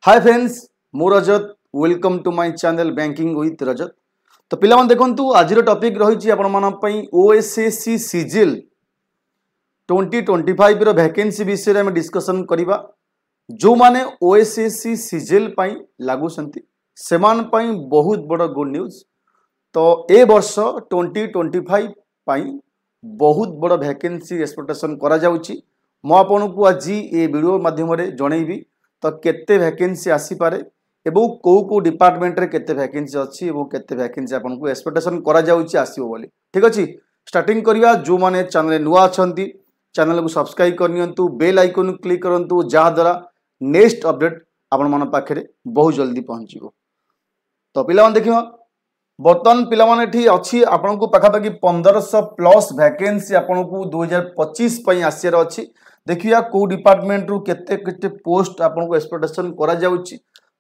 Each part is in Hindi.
हाय फ्रेंड्स मु Rajat welcome to my channel banking with Rajat. तो पिला मन देखंतु आज टॉपिक रही आपण मान पई ओएसएससी सिजिल 2025 रो वैकेंसी विषय में डिस्कशन करिबा। जो माने ओएसएससी सिजिल पई लागू संति सेमान पई बहुत बड़ गुड न्यूज। तो ए वर्ष 2025 पई बहुत बड़ वैकेंसी एक्सपेक्टेशन करा जाउची। मो आपनकु आज ए वीडियो माध्यम रे जणैबी तो केते वैकेंसी आसी पारे एवं को डिपार्टमेंट रे केते वैकेंसी अछि एवं केते वैकेंसी आपनकु एक्सपेक्टेशन करा जाउची आसीबो बोली। ठीक अछि, स्टार्टिंग करिया। जो माने चैनल नुआ अछंती चैनल को सब्सक्राइब करनियंतु, बेल आइकन क्लिक करंतु, जहा द्वारा नेक्स्ट अपडेट आपण मन पाखरे बहुत जल्दी पहुंचीबो। तो पिला मन देखियो बर्तमान पिला मन एठी अछि आपनकु पाखापाखि 1500 प्लस वैकेंसी आपनकु 2025 पई आसियर अछि। देखिया को डिपार्टमेंट रु केते केते पोस्ट आपनकु एक्सपेक्टेशन करा जाउची।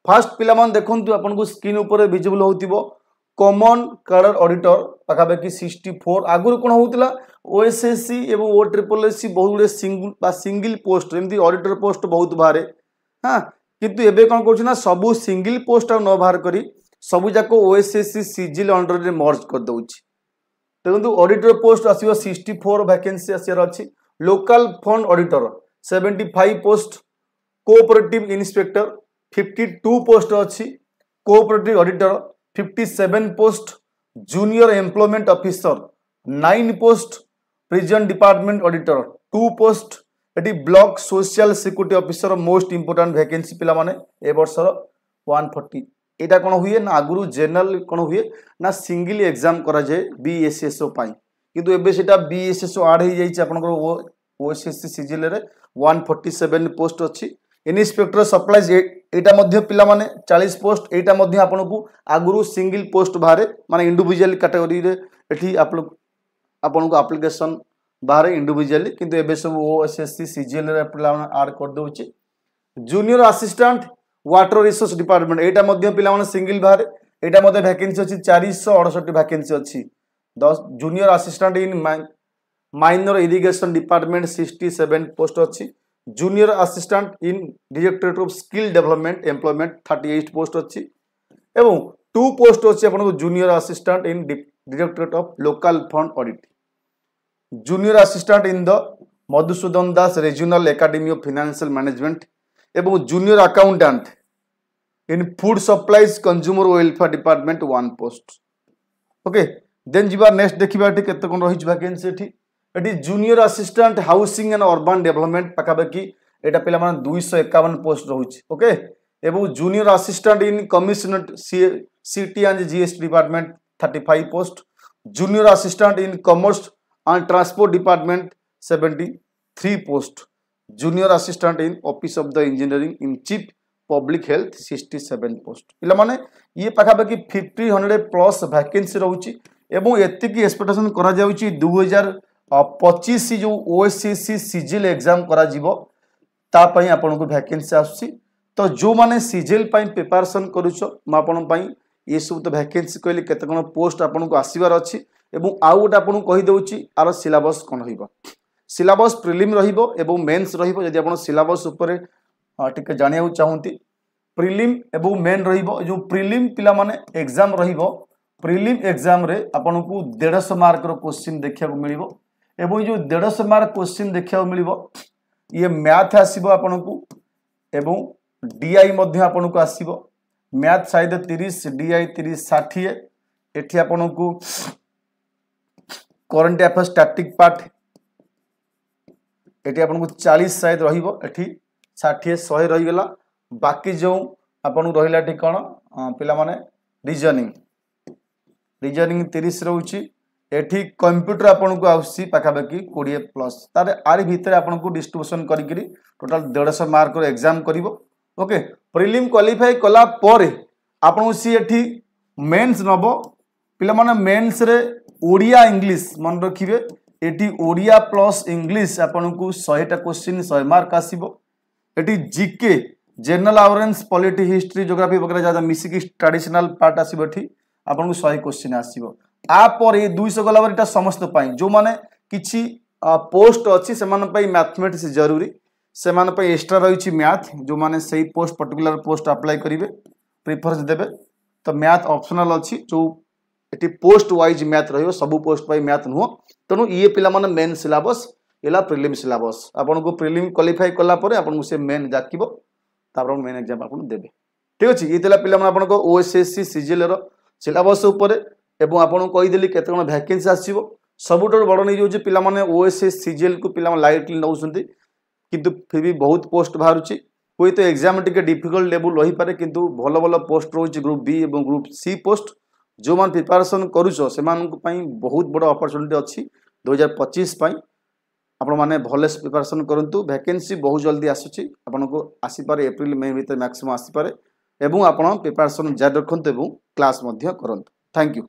फर्स्ट पिला मन देखंतु आपनकु स्क्रीन ऊपर विजिबल होतिबो कॉमन कैडर ऑडिटर पाखापाखि 64। आगुर कोन होउतला ओएसएससी एवं ओ ट्रिपल एससी बहुत गुडे सिंगल पोस्ट एमती ऑडिटर पोस्ट बहुत बाहरे। हां, किंतु एबे कोन करछ ना सब सिंगल पोस्ट न बाहर करी सब जाको ओएसएससी सिजिल अंडर रे मर्ज कर दउची। देखंतु ऑडिटर पोस्ट आसीबो 64 वैकेंसी आसियर अछि। Local fund auditor 75 post, cooperative inspector 52 post अच्छी, cooperative auditor 57 post, junior employment officer 9 post, prison department auditor 2 post, एटी block social security officer most important vacancy पिला माने ए वर्षर 140। एटा कोन हुए ना आगुरु जनरल कोन हुए ना सिंगल एग्जाम करा जाए बीएसएसओ पाई, किंतु एबे सेटा बीएसएसओ ऐड हो जाइछ आपनकर ओएसएससी सिजिल रे 147 पोस्ट अछि। इन्स्पेक्टर सप्लाइज एटा मध्य पिला माने 40 पोस्ट। एटा मध्य आपनकु आगुरु सिंगल पोस्ट बाहरे माने इंडिविजुअल कैटेगरी रे एठी आपनकु एप्लीकेशन बाहरे इंडिविजुअली, किंतु एबे सब ओएसएससी सिजिल रे पिला माने ऐड कर दोछि। Junior assistant water resource department एटा मध्य पिला माने सिंगल बाहरे। एटा मध्य वैकेंसी अछि 468 वैकेंसी अछि। 10 junior assistant in minor irrigation department 67 post अच्छी। Junior assistant in directorate of skill development employment 38 post अच्छी एवं 2 पोस्ट अच्छी आपन junior assistant in directorate of local fund audit. Junior assistant in the Madhusudan Das regional academy of financial management एवं junior accountant in food supplies consumer welfare department 1 post. Okay, then जीवा नेक्स्ट देखिबा एठी केते कोन रहि वैकेंसी एठी junior assistant housing and urban development पाखापाखि एटा पिला माने 251 पोस्ट रहुछि। ओके, एवं junior assistant in commissionerate CT and GST department 35 post. Junior assistant in commerce and transport department 73 post. Junior assistant in office of the engineering in chief public health 67 post. पिला माने ये पाखापाखि 50 प्लस वैकेंसी रहुछि एवं एतिकी एक्सपेक्टेशन करा जाउछि 2025 जो ओएसएससी सिजिल एग्जाम करा जिवो ता पई आपनको वैकेंसी आछि। तो जो माने सिजिल पई प्रिपरेशन करूछो म आपन पई ये सब तो वैकेंसी कहली केते कोन पोस्ट आपनको आसीबार अछि एवं आउ गोटे आपन कहि दउछि आर सिलेबस कोन होइबो। सिलेबस प्रिलिम रहिबो एवं मेंस रहिबो। जदि आपन सिलेबस ऊपर टिके जानिया चाहंती प्रिलिम एवं मेन रहिबो। जो प्रिलिम पिला माने एग्जाम रहिबो, प्रिलिम एग्जाम रे आपनको 150 मार्क रो क्वेश्चन देखिया को मिलिबो एवं जो 150 मार्क क्वेश्चन देखिया को मिलिबो ये मैथ आसीबो आपनको एवं डीआई मध्य आपनको आसीबो। मैथ शायद 30, डीआई 30, 60। एठी आपनको करंट अफेयर स्टैटिक पार्ट एठी आपनको 40 शायद रहिबो, एठी 60 100 रहि गेला। बाकी जो आपनको रहिला ठी कोन पिला माने रीजनिंग 30 रहउची। एठी कंप्यूटर आपनको आउसी पाखापाखि 20 प्लस। तारे आरी भितर आपनको डिस्ट्रीब्यूशन करिकरी टोटल 150 मार्क रो एग्जाम करिवो। ओके, प्रिलिम क्वालिफाई कला परे आपनको सी एठी मेंस नबो। पिला माने मेंस रे ओडिया इंग्लिश मन रखिबे। एठी ओडिया प्लस इंग्लिश आपनको 100 टा क्वेश्चन 100 मार्क आसीबो। एठी GK general awareness polity history geography वगैरह ज्यादा मिसिक ट्रेडिशनल पार्ट आसीबो। एठी आपनको 100 क्वेश्चन आसीबो। आ पर ये 200 गला पर समस्त पाई जो माने किछि पोस्ट अछि से मान पाई मैथमेटिक्स जरूरी से एक्सट्रा रही मैथ जो मैंने सही पोस्ट पर्टिकुलर पोस्ट अप्लाई करेंगे प्रिफरेंस देवे तो मैथ ऑप्शनल अच्छी जो ये पोस्ट वाइज मैथ रही सब पोस्ट पर मैथ नुह तेणु ये पिला माने मेन सिलेबस एला प्रिलिम सिलेबस आपन को प्रिलिम क्वालिफाई कला परे आपन को से मेन डाकिबो तापर मेन एग्जाम आपन देबे ठीक अछि ये तेला पिला माने आपन को ओएसएससी सीजीएल रो सिलेबस ऊपर एवं आपन को कहि देली केते कोन वैकेंसी आसीबो सबुठो बड़ नै जो पिला माने ओएसएस सीजीएल को पिला लाइटली नउसंती किंतु फिर भी बहुत पोस्ट बाहरुची कोई तो एग्जाम टिके डिफिकल्ट लेवल रही पारे किंतु भल भल पोस्ट रोज ग्रुप बी एवं ग्रुप सी पोस्ट जो मान प्रिपरेशन करूछ से बहुत बड़ अपॉर्चुनिटी अच्छी 2025 आपण माने भलेस प्रिपरेशन करंतु वैकेंसी बहुत जल्दी आसुची आपन को आसी पारे एप्रिल मई भीतर मैक्सिमम आसी पारे एवं आपण प्रिपरेशन जारी रखंतु एवं क्लास मध्य करंतु थैंक यू।